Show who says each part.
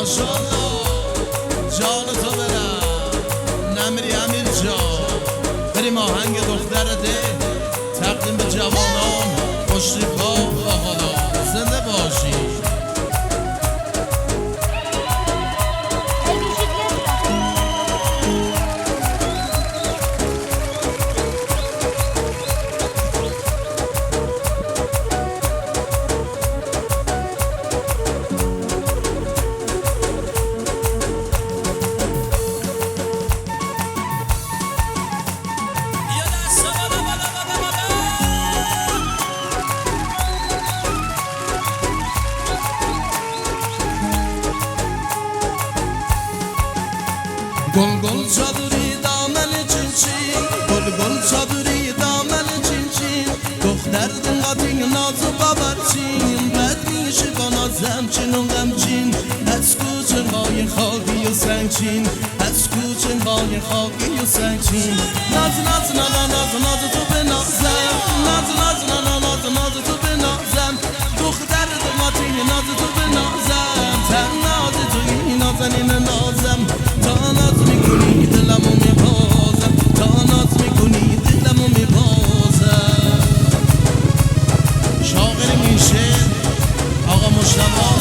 Speaker 1: ماشاءالله جان تو برم نمیری امیر جان بریم آهنگ دختر ده تقدیم به جوانان خوشیفا و حالا زنده باشی گل گل چادری دامن چین گل گل چادری دامن چین دختر دنقاطی نازو باورچین بد میشه با نازم چین و غمچین از کوچه های خاکی و سنگچین از کوچه های خاکی و سنگچین ناز ناز نانا ناز ناز تو به نازم ناز ناز نانا ناز ناز تو به نازم دختر دنقاطی ناز تو به نازم تن ناز توی نازنین نازم تا ناز میکنی دلمو میبازم تا ناز میکنی دلمو میبازم شاغل میشه آقا مصطفی